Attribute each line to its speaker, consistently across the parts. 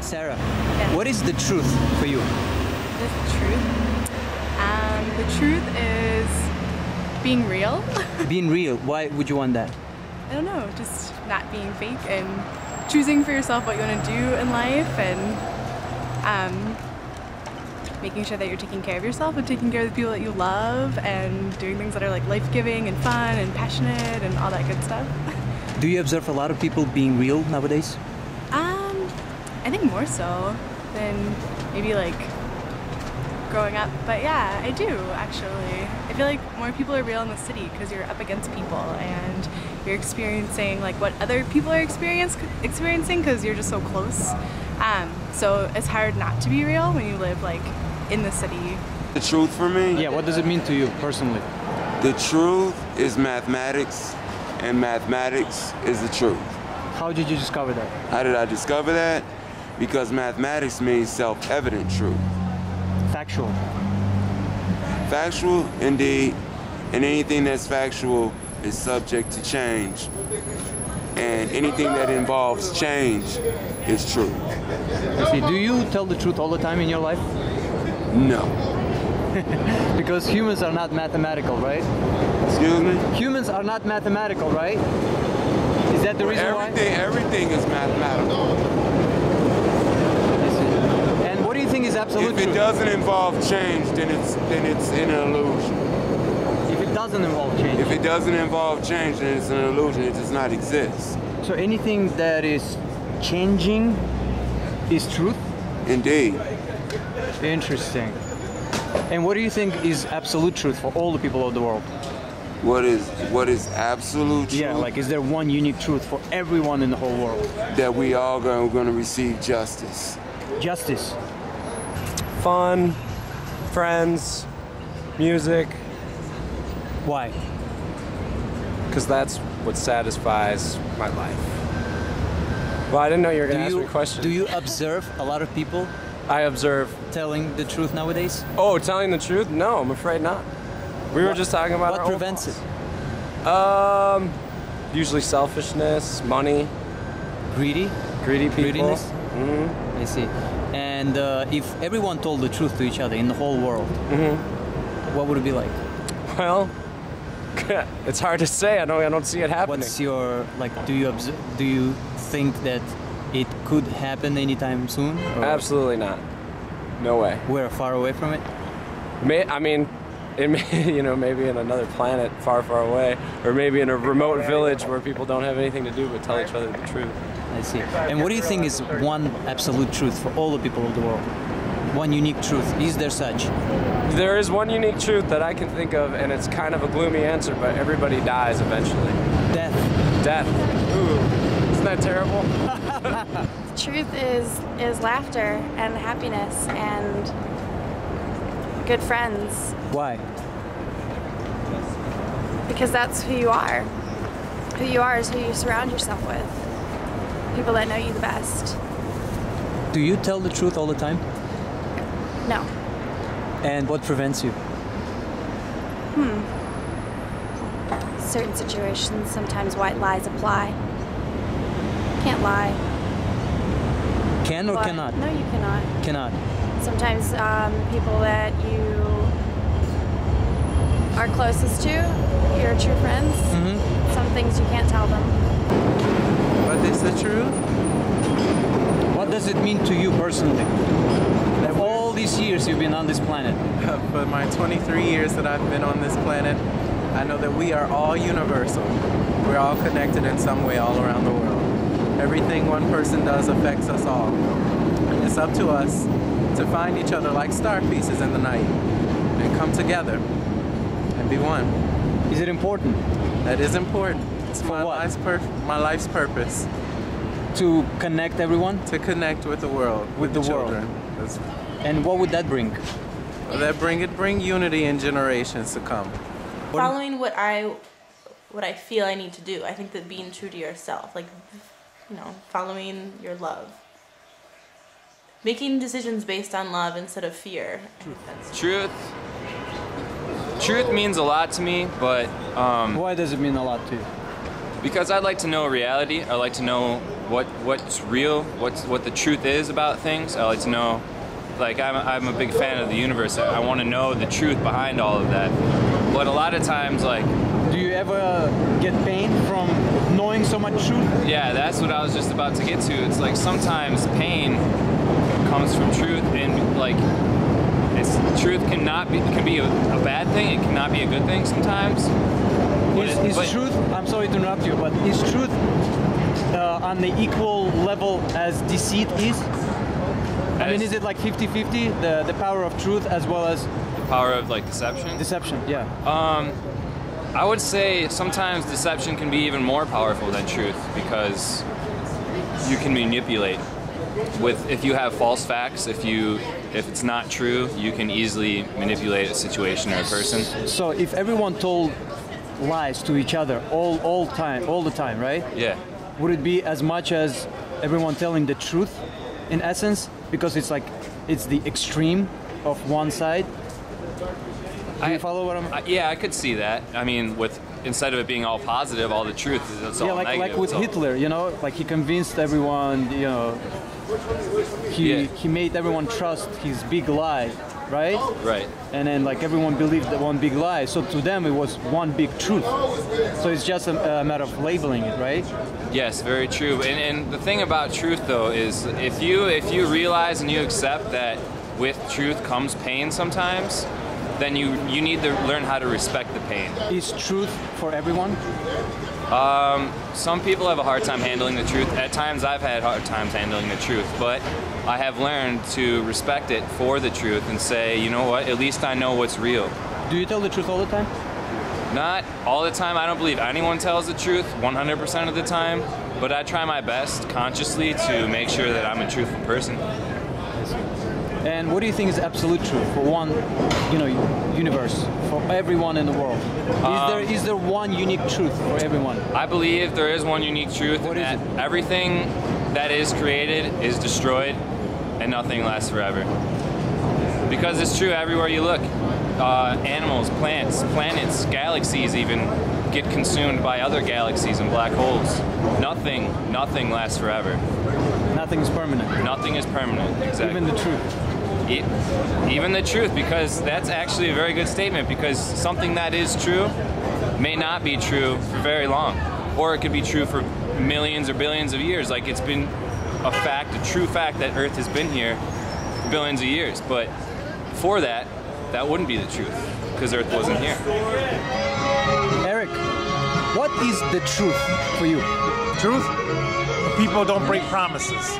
Speaker 1: Sarah,
Speaker 2: Yeah.
Speaker 1: what is the truth for you?
Speaker 2: The truth? The truth is being real.
Speaker 1: Being real, why would you want that?
Speaker 2: I don't know, just not being fake and choosing for yourself what you want to do in life, and making sure that you're taking care of yourself and taking care of the people that you love, and doing things that are like life-giving and fun and passionate and all that good stuff.
Speaker 1: Do you observe a lot of people being real nowadays?
Speaker 2: I think more so than maybe like growing up, but yeah, I do actually. I feel like more people are real in the city because you're up against people and you're experiencing like what other people are experiencing because you're just so close. So it's hard not to be real when you live like in the city.
Speaker 3: The truth for me?
Speaker 1: Yeah, what does it mean to you personally?
Speaker 3: The truth is mathematics, and mathematics is the truth.
Speaker 1: How did you discover that?
Speaker 3: How did I discover that? Because mathematics means self-evident truth.
Speaker 1: Factual.
Speaker 3: Factual, indeed, and anything that's factual is subject to change. And anything that involves change is true.
Speaker 1: I see. Do you tell the truth all the time in your life?
Speaker 3: No.
Speaker 1: Because humans are not mathematical, right?
Speaker 3: Excuse me?
Speaker 1: Humans are not mathematical, right? Is that the reason why?
Speaker 3: Everything is mathematical.
Speaker 1: I see. And what do you think is absolute
Speaker 3: If it
Speaker 1: truth?
Speaker 3: doesn't involve change, then it's an illusion.
Speaker 1: If it doesn't involve change.
Speaker 3: If it doesn't involve change, then it's an illusion. It does not exist.
Speaker 1: So anything that is changing is truth?
Speaker 3: Indeed.
Speaker 1: Interesting. And what do you think is absolute truth for all the people of the world?
Speaker 3: What is absolute truth?
Speaker 1: Yeah, like is there one unique truth for everyone in the whole world?
Speaker 3: That we all going to receive justice.
Speaker 1: Justice.
Speaker 4: Fun, friends, music.
Speaker 1: Why?
Speaker 4: Because that's what satisfies my life. Well, I didn't know you were going to ask me a question.
Speaker 1: Do you observe a lot of people
Speaker 4: I observe.
Speaker 1: telling the truth nowadays?
Speaker 4: Oh, telling the truth? No, I'm afraid not. We were just talking about
Speaker 1: what
Speaker 4: our
Speaker 1: prevents it?
Speaker 4: Usually selfishness, money.
Speaker 1: Greedy?
Speaker 4: Greedy people.
Speaker 1: Greediness?
Speaker 4: Mm-hmm.
Speaker 1: I see. And if everyone told the truth to each other in the whole world, what would it be like?
Speaker 4: Well, it's hard to say. I don't see it happening.
Speaker 1: What's your like? Do you think that it could happen anytime soon? Or
Speaker 4: Absolutely not. No way.
Speaker 1: we're far away from it?
Speaker 4: I mean, it may, maybe in another planet far, far away, or maybe in a remote village where people don't have anything to do but tell each other the truth.
Speaker 1: I see. And what do you think is one absolute truth for all the people of the world? One unique truth. Is there such?
Speaker 4: There is one unique truth that I can think of, and it's kind of a gloomy answer, but everybody dies eventually.
Speaker 1: Death.
Speaker 4: Death. Ooh, isn't that terrible?
Speaker 5: The truth is laughter and happiness and good friends,
Speaker 1: Why?
Speaker 5: because that's who you are. Who you are is who you surround yourself with. People that know you the best.
Speaker 1: Do you tell the truth all the time?
Speaker 5: No.
Speaker 1: And what prevents you?
Speaker 5: Certain situations, sometimes white lies apply. Can't lie.
Speaker 1: Can or
Speaker 5: But-
Speaker 1: cannot?
Speaker 5: No, you cannot.
Speaker 1: Cannot.
Speaker 5: Sometimes people that you are closest to, your true friends, some things you can't tell them.
Speaker 6: What is the truth?
Speaker 1: What does it mean to you personally? Of all these years you've been on this planet.
Speaker 6: For my 23 years that I've been on this planet, I know that we are all universal. We're all connected in some way all around the world. Everything one person does affects us all. It's up to us to find each other like star pieces in the night and come together and be one.
Speaker 1: Is it important
Speaker 6: That is important. It's
Speaker 1: For what?
Speaker 6: my life's purpose,
Speaker 1: to connect everyone?
Speaker 6: to connect with the world,
Speaker 1: With the world.
Speaker 6: children. That's-
Speaker 1: And what would that bring?
Speaker 6: bring unity in generations to come.
Speaker 7: Following what I feel I need to do. I think that being true to yourself, like, following your love. Making decisions based on love instead of fear. I think that's
Speaker 8: Truth means a lot to me, but
Speaker 1: Why does it mean a lot to you?
Speaker 8: because I'd like to know reality, I like to know what's real, what the truth is about things. I like to know, like I'm a big fan of the universe. I want to know the truth behind all of that. But a lot of times, like,
Speaker 1: do you ever get pain from knowing so much truth?
Speaker 8: Yeah, that's what I was just about to get to. It's like sometimes pain comes from truth, and like truth can be a bad thing. It cannot be a good thing sometimes.
Speaker 1: Is truth? I'm sorry to interrupt you, but is truth on the equal level as deceit is? I mean, is it like 50-50, the power of truth as well as
Speaker 8: the power of like deception?
Speaker 1: Deception, yeah.
Speaker 8: I would say sometimes deception can be even more powerful than truth, because you can manipulate if you have false facts. If it's not true, you can easily manipulate a situation or a person.
Speaker 1: So if everyone told lies to each other all the time, right?
Speaker 8: Yeah.
Speaker 1: Would it be as much as everyone telling the truth in essence? Because it's like it's the extreme of one side. Do you follow what I'm?
Speaker 8: Yeah, I could see that. I mean, instead of it being all positive, all the truth, it's all negative.
Speaker 1: Like with Hitler, you know, like he convinced everyone, you know, he made everyone trust his big lie, right?
Speaker 8: Right.
Speaker 1: And then like everyone believed that one big lie, so to them it was one big truth. So it's just a matter of labeling it, right?
Speaker 8: Yes, very true. And the thing about truth, though, is if you realize and you accept that with truth comes pain sometimes, then you need to learn how to respect the pain.
Speaker 1: Is truth for everyone?
Speaker 8: Some people have a hard time handling the truth. At times I've had hard times handling the truth, but I have learned to respect it for the truth and say, you know what, at least I know what's real.
Speaker 1: Do you tell the truth all the time?
Speaker 8: Not all the time. I don't believe anyone tells the truth 100% of the time, but I try my best consciously to make sure that I'm a truthful person.
Speaker 1: And what do you think is absolute truth for one, universe, for everyone in the world? Is there one unique truth for everyone?
Speaker 8: I believe there is one unique truth.
Speaker 1: What is it?
Speaker 8: Everything that is created is destroyed, and nothing lasts forever. Because it's true everywhere you look. Animals, plants, planets, galaxies even get consumed by other galaxies and black holes. Nothing lasts forever.
Speaker 1: Nothing is permanent.
Speaker 8: Nothing is permanent, exactly.
Speaker 1: Even the truth.
Speaker 8: Even the truth, because that's actually a very good statement, because something that is true may not be true for very long, or it could be true for millions or billions of years. Like it's been a true fact that Earth has been here for billions of years, but before that wouldn't be the truth, because Earth wasn't here.
Speaker 1: Eric, what is the truth for you?
Speaker 9: Truth? People don't break promises.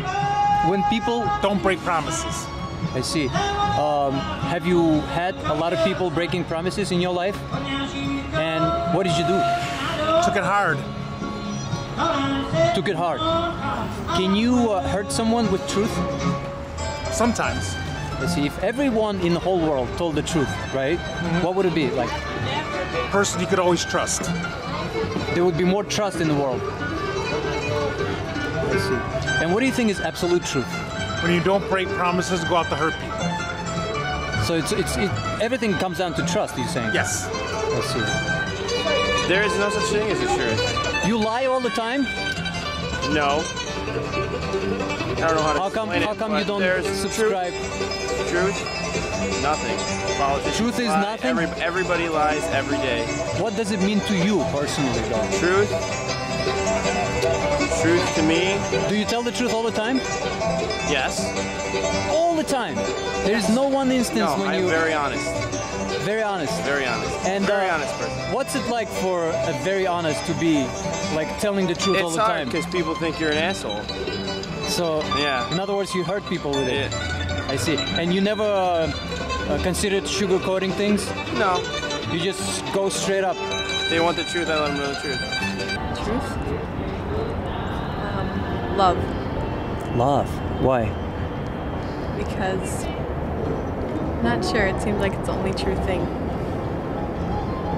Speaker 1: When people
Speaker 9: don't break promises.
Speaker 1: I see. Have you had a lot of people breaking promises in your life? And what did you do?
Speaker 9: Took it hard.
Speaker 1: Took it hard. Can you hurt someone with truth?
Speaker 9: Sometimes.
Speaker 1: I see. If everyone in the whole world told the truth, right? Mm-hmm. What would it be like?
Speaker 9: Person you could always trust.
Speaker 1: There would be more trust in the world. I see. And what do you think is absolute truth?
Speaker 9: When you don't break promises, go out to hurt people.
Speaker 1: So everything comes down to trust, you're saying?
Speaker 9: Yes.
Speaker 1: I see.
Speaker 10: There is no such thing as the truth.
Speaker 1: You lie all the time?
Speaker 10: No. I don't know how to explain it.
Speaker 1: How come you don't subscribe?
Speaker 10: Truth? Nothing. Politicians
Speaker 1: truth is
Speaker 10: lie.
Speaker 1: nothing?
Speaker 10: Everybody lies every day.
Speaker 1: What does it mean to you personally, though?
Speaker 10: Truth? Truth to me?
Speaker 1: Do you tell the truth all the time?
Speaker 10: Yes.
Speaker 1: All the time? There's no one instance when you...
Speaker 10: I'm very honest.
Speaker 1: Very honest?
Speaker 10: Very honest.
Speaker 1: And
Speaker 10: very honest person.
Speaker 1: What's it like for a very honest to be, like, telling the truth all the time?
Speaker 10: It's hard because people think you're an asshole.
Speaker 1: So,
Speaker 10: yeah.
Speaker 1: In other words, you hurt people with it.
Speaker 10: Yeah.
Speaker 1: I see. And you never considered sugarcoating things?
Speaker 10: No.
Speaker 1: You just go straight up?
Speaker 10: They want the truth, I let them know the truth.
Speaker 2: Truth? Love.
Speaker 1: Love? Why?
Speaker 2: Because, I'm not sure, it seems like it's the only true thing.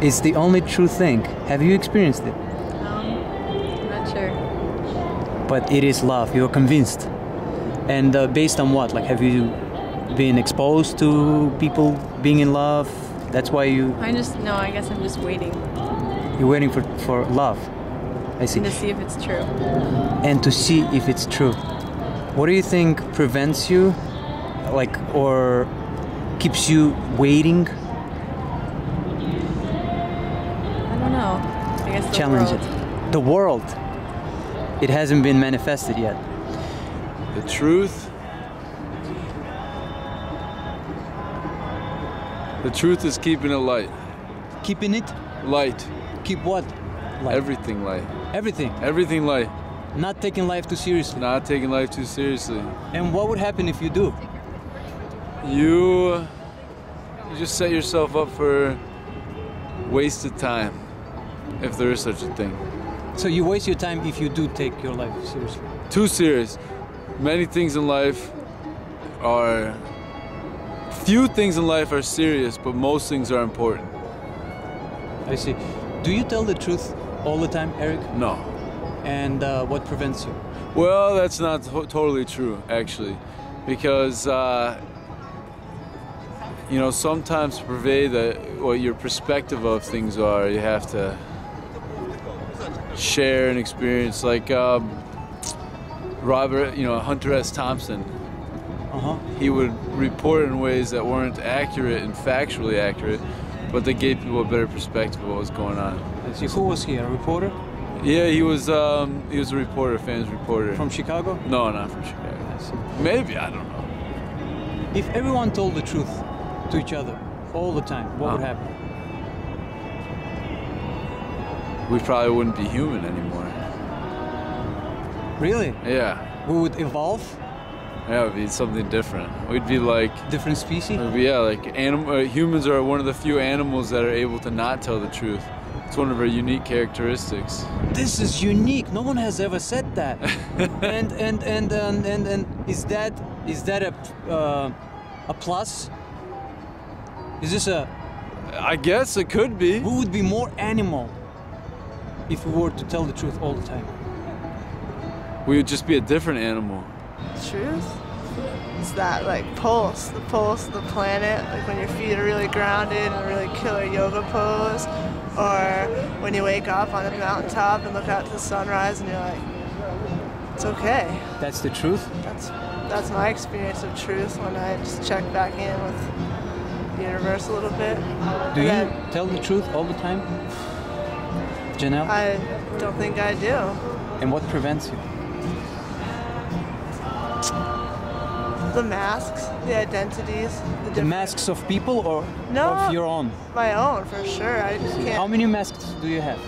Speaker 1: It's the only true thing. Have you experienced it?
Speaker 2: I'm not sure.
Speaker 1: But it is love, you're convinced. And based on what? Like, have you been exposed to people being in love? That's why you...
Speaker 2: I guess I'm just waiting.
Speaker 1: You're waiting for love? I see.
Speaker 2: And to see if it's true.
Speaker 1: And to see if it's true. What do you think prevents you, like, or keeps you waiting?
Speaker 2: I don't know. I guess the
Speaker 1: Challenge
Speaker 2: world.
Speaker 1: it. The world. It hasn't been manifested yet.
Speaker 11: The truth. The truth is keeping it light.
Speaker 1: Keeping it?
Speaker 11: Light.
Speaker 1: Keep what? Light.
Speaker 11: Everything light.
Speaker 1: Everything?
Speaker 11: Everything light.
Speaker 1: Not taking life too seriously.
Speaker 11: Not taking life too seriously.
Speaker 1: And what would happen if you do?
Speaker 11: You just set yourself up for wasted time, if there is such a thing.
Speaker 1: So you waste your time if you do take your life seriously?
Speaker 11: Too serious. Many things in life are... Few things in life are serious, but most things are important.
Speaker 1: I see. Do you tell the truth all the time, Eric?
Speaker 11: No.
Speaker 1: And what prevents you?
Speaker 11: Well, that's not totally true, actually. Because, you know, sometimes to purvey what your perspective of things are, you have to share an experience. Like Robert, Hunter S. Thompson. He would report in ways that weren't accurate and factually accurate, but they gave people a better perspective of what was going on.
Speaker 1: Who was he? A reporter?
Speaker 11: Yeah, he was a reporter, famous reporter.
Speaker 1: From Chicago?
Speaker 11: No, not from Chicago. Maybe, I don't know.
Speaker 1: If everyone told the truth to each other all the time, what would happen?
Speaker 11: We probably wouldn't be human anymore.
Speaker 1: Really?
Speaker 11: Yeah.
Speaker 1: We would evolve?
Speaker 11: Yeah, it would be something different. We'd be like...
Speaker 1: Different species?
Speaker 11: Yeah, like humans are one of the few animals that are able to not tell the truth. It's one of our unique characteristics.
Speaker 1: This is unique. No one has ever said that. and is that a plus? Is this a?
Speaker 11: I guess it could be.
Speaker 1: Who would be more animal if we were to tell the truth all the time?
Speaker 11: We would just be a different animal.
Speaker 12: Truth? It's that like the pulse of the planet, like when your feet are really grounded in a really killer yoga pose, or when you wake up on a mountaintop and look out to the sunrise and you're like, it's okay.
Speaker 1: That's the truth?
Speaker 12: That's my experience of truth when I just check back in with the universe a little bit.
Speaker 1: Do you tell the truth all the time, Janelle?
Speaker 12: I don't think I do.
Speaker 1: And what prevents you?
Speaker 12: The masks, the identities,
Speaker 1: the masks of people or
Speaker 12: no,
Speaker 1: of your own?
Speaker 12: My own, for sure. I just can't.
Speaker 1: How many masks do you have?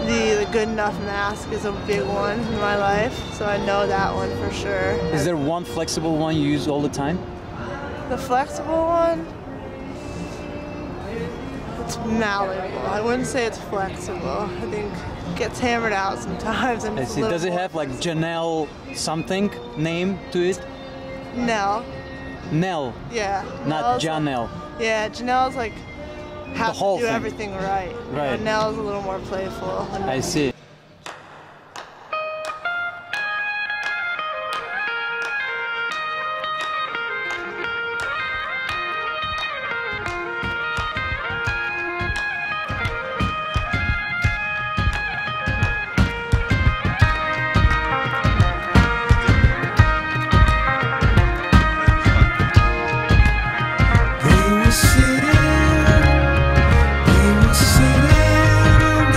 Speaker 12: The good enough mask is a big one in my life, so I know that one for sure.
Speaker 1: Is there one flexible one you use all the time?
Speaker 12: The flexible one? It's malleable. I wouldn't say it's flexible. I think it gets hammered out sometimes. And
Speaker 1: I see. Does it have like Janelle something name to it?
Speaker 12: Nell.
Speaker 1: Nell.
Speaker 12: Yeah.
Speaker 1: Not Janelle.
Speaker 12: Yeah, Janelle's like has to do
Speaker 1: thing.
Speaker 12: everything right.
Speaker 1: Right.
Speaker 12: Nell's a little more playful.
Speaker 1: I see.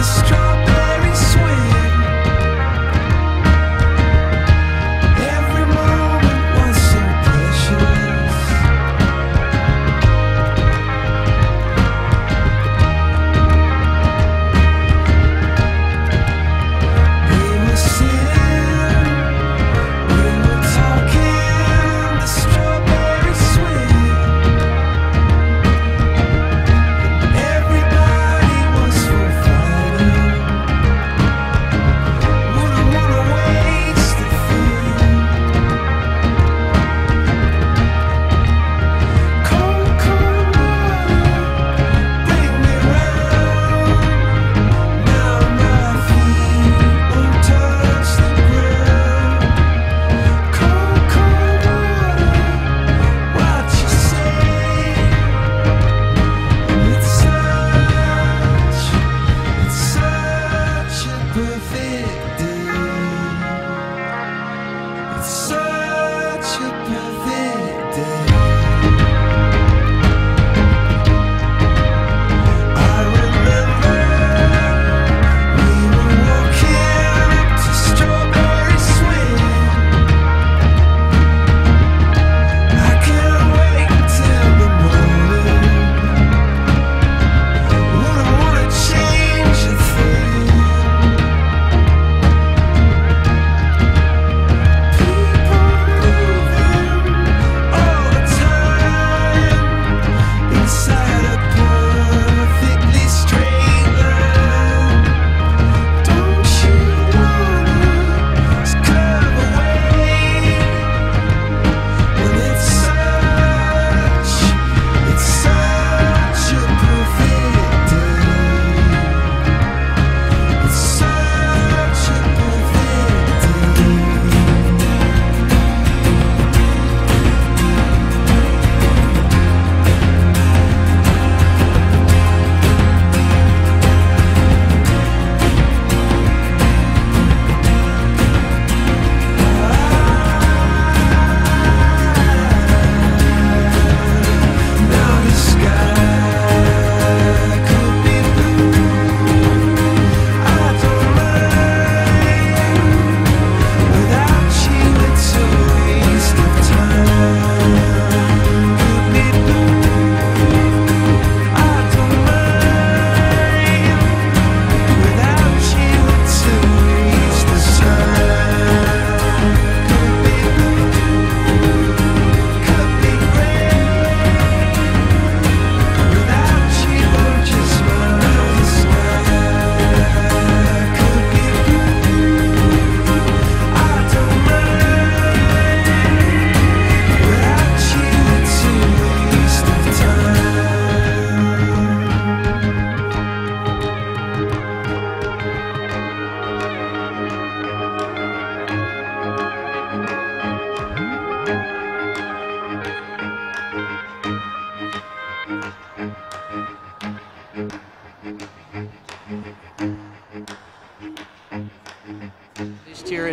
Speaker 13: Strawberry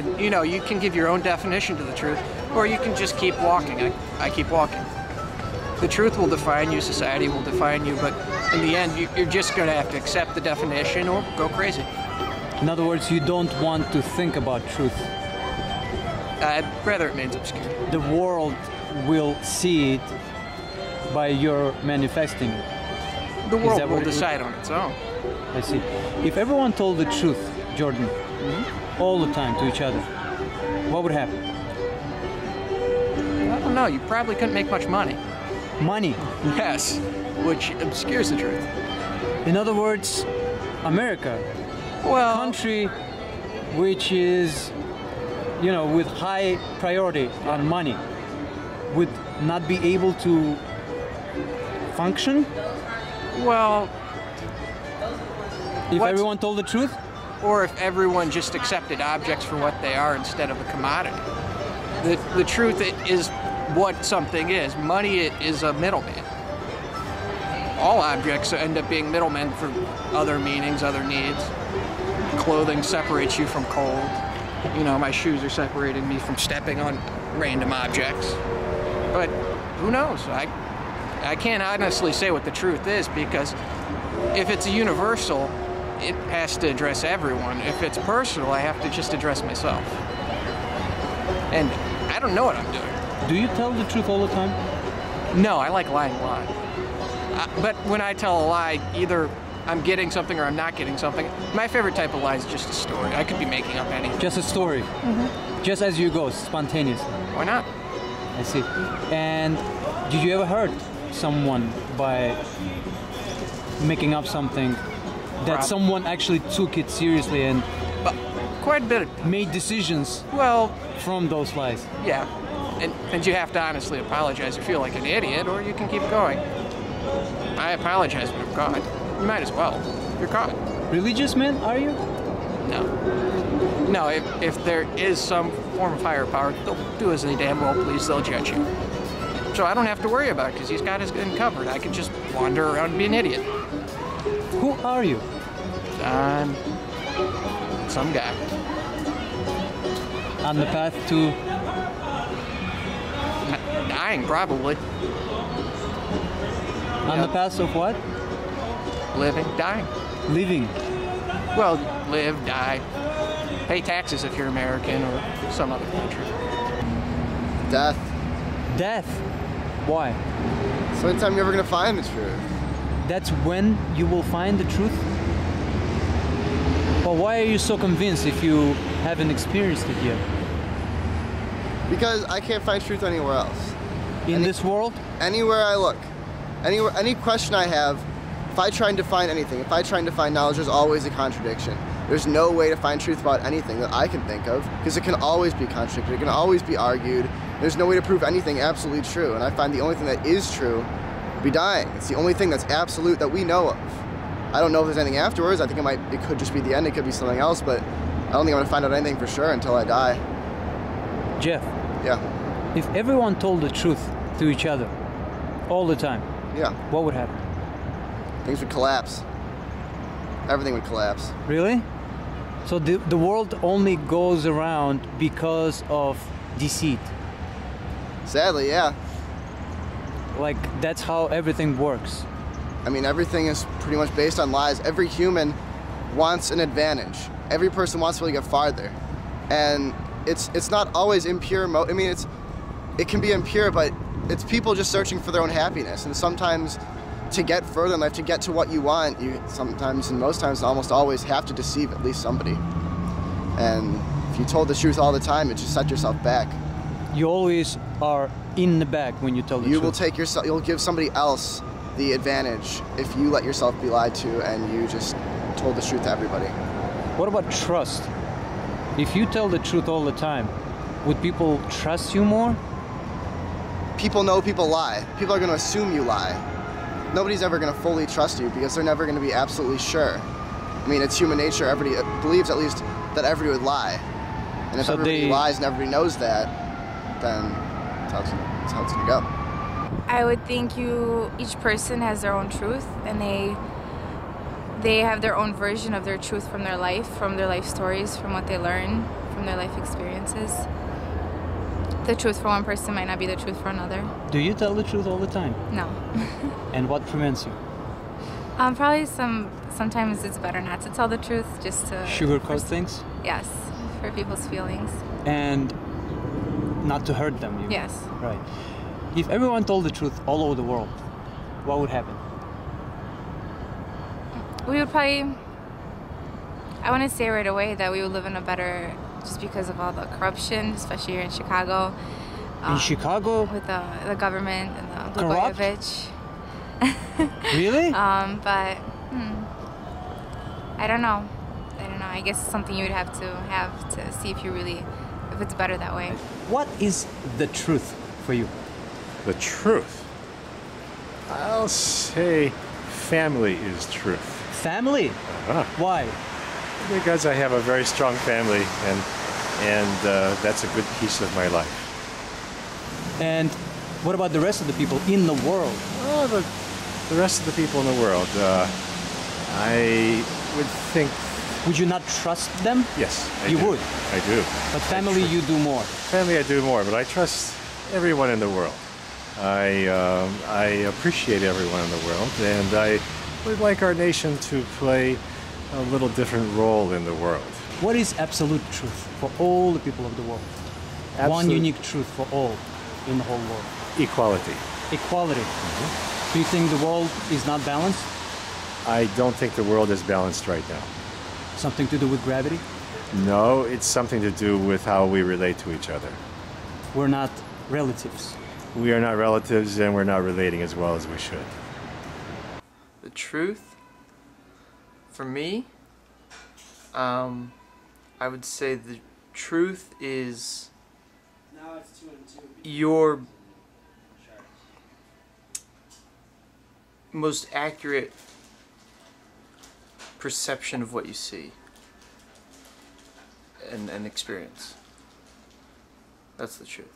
Speaker 13: definition, you know, you can give your own definition to the truth, or you can just keep walking. I keep walking. The truth will define you, society will define you, but in the end, you're just going to have to accept the definition or go crazy.
Speaker 1: In other words, you don't want to think about truth.
Speaker 13: I'd rather it remains obscure.
Speaker 1: The world will see it by your manifesting it.
Speaker 13: The world will decide on its own.
Speaker 1: I see. If everyone told the truth, Jordan, all the time to each other, what would happen?
Speaker 13: I don't know. You probably couldn't make much money.
Speaker 1: Money?
Speaker 13: Yes, which obscures the truth.
Speaker 1: In other words, America,
Speaker 13: well,
Speaker 1: country which is, you know, with high priority on money, would not be able to function?
Speaker 13: Well,
Speaker 1: if everyone told the truth?
Speaker 13: Or if everyone just accepted objects for what they are instead of a commodity. The truth is what something is. Money is a middleman. All objects end up being middlemen for other meanings, other needs. Clothing separates you from cold. You know, my shoes are separating me from stepping on random objects. But who knows? I can't honestly say what the truth is, because if it's a universal, it has to address everyone. If it's personal, I have to just address myself. And I don't know what I'm doing.
Speaker 1: Do you tell the truth all the time?
Speaker 13: No, I like lying a lot. But when I tell a lie, either I'm getting something or I'm not getting something. My favorite type of lie is just a story. I could be making up anything.
Speaker 1: Just a story? Just as you go, spontaneous?
Speaker 13: Why not?
Speaker 1: I see. And did you ever hurt someone by making up something that someone actually took it seriously and
Speaker 13: quite a bit
Speaker 1: made decisions from those lies?
Speaker 13: Yeah, and you have to honestly apologize or feel like an idiot, or you can keep going. I apologize, but I'm caught. You might as well. You're caught.
Speaker 1: Religious man, are you?
Speaker 13: No. No, if there is some form of higher power, they'll do as they damn well please, they'll judge you. So I don't have to worry about it, because he's got his gun covered. I can just wander around and be an idiot.
Speaker 1: Who are you?
Speaker 13: I'm some guy.
Speaker 1: On the path to?
Speaker 13: Dying, probably.
Speaker 1: On the path of what?
Speaker 13: Living, dying.
Speaker 1: Living?
Speaker 13: Well, live, die. Pay taxes if you're American or some other country.
Speaker 14: Death.
Speaker 1: Death? Why?
Speaker 14: It's the only time you're ever going to find the truth.
Speaker 1: That's when you will find the truth? But why are you so convinced if you haven't experienced it yet?
Speaker 14: Because I can't find truth anywhere else.
Speaker 1: In this world?
Speaker 14: Anywhere I look. Anywhere, any question I have, if I try and define anything, if I try and define knowledge, there's always a contradiction. There's no way to find truth about anything that I can think of, because it can always be contradicted, it can always be argued. There's no way to prove anything absolutely true, and I find the only thing that is true would be dying. It's the only thing that's absolute that we know of. I don't know if there's anything afterwards. I think it could just be the end, it could be something else, but I don't think I'm going to find out anything for sure until I die.
Speaker 1: Jeff.
Speaker 14: Yeah.
Speaker 1: If everyone told the truth to each other all the time,
Speaker 14: yeah,
Speaker 1: what would happen?
Speaker 14: Things would collapse. Everything would collapse.
Speaker 1: Really? So the world only goes around because of deceit?
Speaker 14: Sadly, yeah.
Speaker 1: Like, that's how everything works?
Speaker 14: I mean, everything is pretty much based on lies. Every human wants an advantage. Every person wants to really get farther. And it's not always impure. I mean, it can be impure, but it's people just searching for their own happiness. And sometimes to get further in life, to get to what you want, you sometimes and most times almost always have to deceive at least somebody. And if you told the truth all the time, it just set yourself back.
Speaker 1: You always are in the back when you tell the truth.
Speaker 14: You will take yourself, you'll give somebody else the advantage if you let yourself be lied to and you just told the truth to everybody.
Speaker 1: What about trust? If you tell the truth all the time, would people trust you more?
Speaker 14: People know people lie. People are going to assume you lie. Nobody's ever going to fully trust you because they're never going to be absolutely sure. I mean, it's human nature. Everybody believes at least that everybody would lie. And if everybody lies and everybody knows that, then that's how it's going to go.
Speaker 15: I would think each person has their own truth, and they have their own version of their truth from their life stories, from what they learn from from their life experiences. The truth for one person might not be the truth for another.
Speaker 1: Do you tell the truth all the time?
Speaker 15: No.
Speaker 1: And what prevents you?
Speaker 15: Probably sometimes it's better not to tell the truth, just to
Speaker 1: Sugarcoat things?
Speaker 15: Yes, for people's feelings.
Speaker 1: And not to hurt them.
Speaker 15: Yes.
Speaker 1: Right. If everyone told the truth all over the world, what would happen?
Speaker 15: We would probably, I want to say right away that we would live in a better, just because of all the corruption, especially here in Chicago.
Speaker 1: In Chicago?
Speaker 15: With the government and the
Speaker 1: Corrupt?
Speaker 15: Blagojevich.
Speaker 1: Really?
Speaker 15: But I don't know. I guess it's something you would have to see if it's better that way.
Speaker 1: What is the truth for you?
Speaker 16: The truth? I'll say family is truth.
Speaker 1: Family? Why?
Speaker 16: Because I have a very strong family, and that's a good piece of my life.
Speaker 1: And what about the rest of the people in the world?
Speaker 16: Well, the rest of the people in the world, I would think...
Speaker 1: Would you not trust them?
Speaker 16: Yes,
Speaker 1: You would?
Speaker 16: I do.
Speaker 1: But family you do more?
Speaker 16: Family I do more, but I trust everyone in the world. I appreciate everyone in the world, and I would like our nation to play a little different role in the world.
Speaker 1: What is absolute truth for all the people of the world? One unique truth for all in the whole world.
Speaker 16: Equality.
Speaker 1: Equality.
Speaker 16: Mm-hmm.
Speaker 1: Do you think the world is not balanced?
Speaker 16: I don't think the world is balanced right now.
Speaker 1: Something to do with gravity?
Speaker 16: No, it's something to do with how we relate to each other.
Speaker 1: We're not relatives.
Speaker 16: We are not relatives, and we're not relating as well as we should.
Speaker 17: The truth, for me, I would say the truth is your most accurate perception of what you see and experience. That's the truth.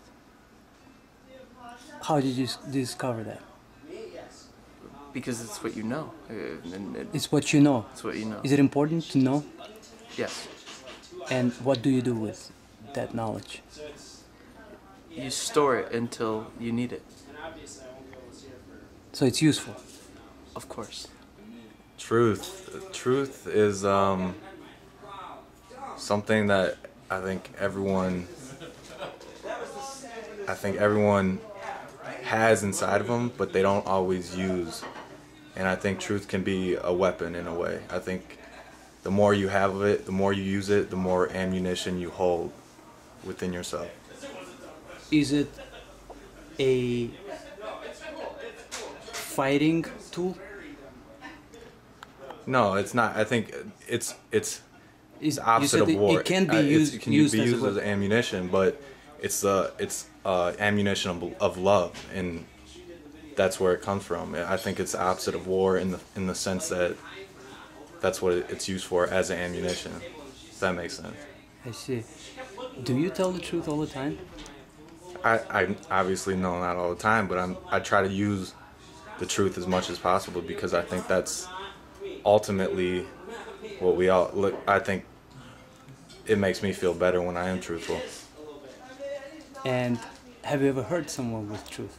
Speaker 1: How did you discover that?
Speaker 17: Because it's what you know.
Speaker 1: It's what you know.
Speaker 17: It's what you know.
Speaker 1: Is it important to know?
Speaker 17: Yes.
Speaker 1: And what do you do with that knowledge?
Speaker 17: You store it until you need it.
Speaker 1: So it's useful?
Speaker 17: Of course.
Speaker 18: Truth is something that I think everyone has inside of them, but they don't always use. And I think truth can be a weapon in a way. I think the more you have of it, the more you use it, the more ammunition you hold within yourself.
Speaker 1: Is it a fighting tool?
Speaker 18: No, it's not. I think it's the opposite of war.
Speaker 1: It can be used
Speaker 18: as ammunition, but it's ammunition of love, and that's where it comes from. I think it's the opposite of war in the sense that that's what it's used for, as an ammunition. If that makes sense.
Speaker 1: I see. Do you tell the truth all the time?
Speaker 18: I obviously no, not all the time, but I try to use the truth as much as possible, because I think that's ultimately what we all look. I think it makes me feel better when I am truthful.
Speaker 1: And have you ever hurt someone with truth?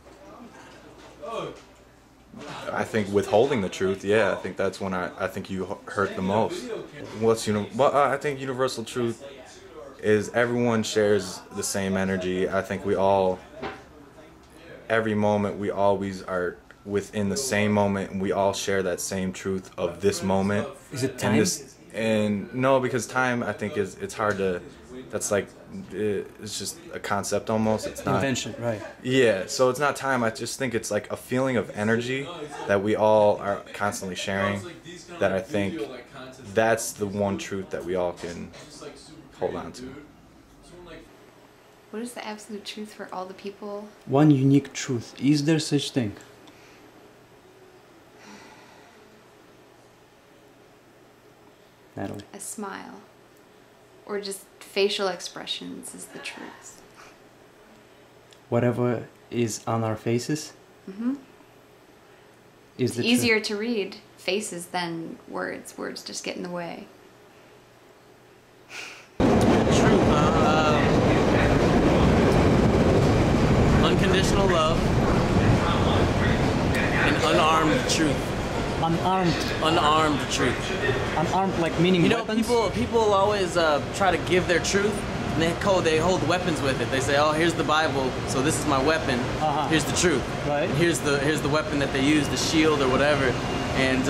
Speaker 18: I think withholding the truth, yeah, I think that's when I think you hurt the most. I think universal truth is everyone shares the same energy. I think we all, every moment, we always are within the same moment, and we all share that same truth of this moment.
Speaker 1: Is it time?
Speaker 18: And no, because time, I think, it's hard to, that's like, it's just a concept almost. It's not
Speaker 1: invention, right?
Speaker 18: Yeah, so it's not time. I just think it's like a feeling of energy that we all are constantly sharing, that I think that's the one truth that we all can hold on to.
Speaker 19: What is the absolute truth for all the people?
Speaker 1: One unique truth. Is there such thing? Natalie.
Speaker 19: A smile. Or just facial expressions is the truth.
Speaker 1: Whatever is on our faces is the truth.
Speaker 19: It's easier to read faces than words. Words just get in the way.
Speaker 6: True.
Speaker 20: unconditional love and unarmed truth. Unarmed truth.
Speaker 1: Unarmed, like meaning weapons?
Speaker 20: People always try to give their truth, and they hold weapons with it. They say, "Oh, here's the Bible, so this is my weapon. Here's the truth.
Speaker 1: Right.
Speaker 20: Here's the weapon that they use, the shield or whatever." And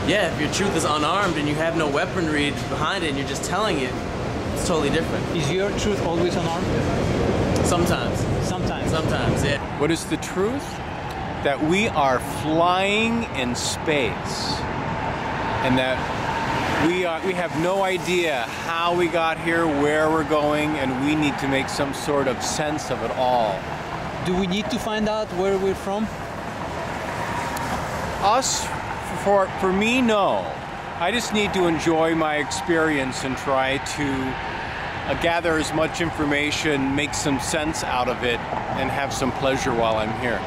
Speaker 20: yeah, if your truth is unarmed and you have no weaponry behind it, and you're just telling it, it's totally different.
Speaker 1: Is your truth always unarmed?
Speaker 20: Sometimes. Sometimes, yeah.
Speaker 21: What is the truth? That we are flying in space, and that we have no idea how we got here, where we're going, and we need to make some sort of sense of it all.
Speaker 1: Do we need to find out where we're from?
Speaker 21: For me, no. I just need to enjoy my experience and try to gather as much information, make some sense out of it, and have some pleasure while I'm here.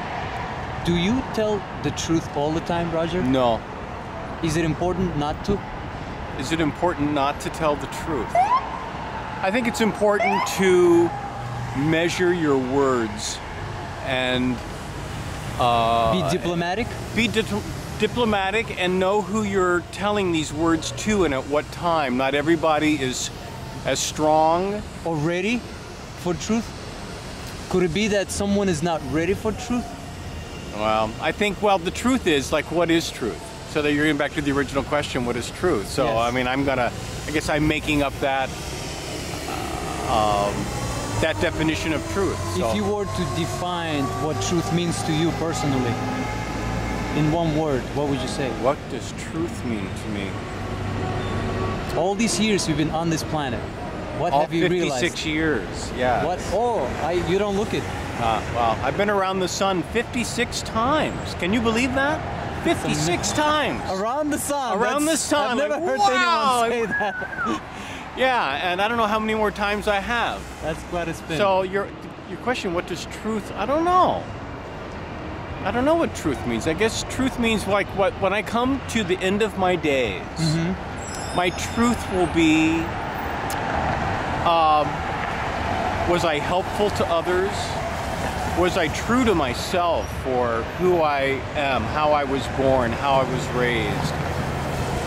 Speaker 1: Do you tell the truth all the time, Roger?
Speaker 21: No.
Speaker 1: Is it important not to?
Speaker 21: Is it important not to tell the truth? I think it's important to measure your words and
Speaker 1: be diplomatic?
Speaker 21: Be diplomatic and know who you're telling these words to and at what time. Not everybody is as strong
Speaker 1: or ready for truth. Could it be that someone is not ready for truth?
Speaker 21: Well, I think, the truth is, like, what is truth? So that you're getting back to the original question, what is truth? So, yes. I mean, I guess I'm making up that definition of truth. So.
Speaker 1: If you were to define what truth means to you personally, in one word, what would you say?
Speaker 21: What does truth mean to me?
Speaker 1: All these years you've been on this planet, what have you realized?
Speaker 21: 56 years, yeah.
Speaker 1: What? Oh, you don't look it.
Speaker 21: Well, I've been around the sun 56 times. Can you believe that? 56 times.
Speaker 1: Around the sun.
Speaker 21: Around the sun.
Speaker 1: I've never heard anyone say that.
Speaker 21: Yeah, and I don't know how many more times I have.
Speaker 1: That's quite a spin.
Speaker 21: So your question, what does truth? I don't know. I don't know what truth means. I guess truth means like when I come to the end of my days, my truth will be, was I helpful to others? Was I true to myself for who I am, how I was born, how I was raised,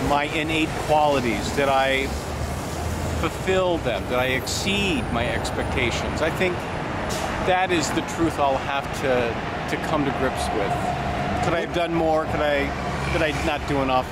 Speaker 21: my innate qualities? Did I fulfill them? Did I exceed my expectations? I think that is the truth I'll have to come to grips with. Could I have done more? Did I not do enough?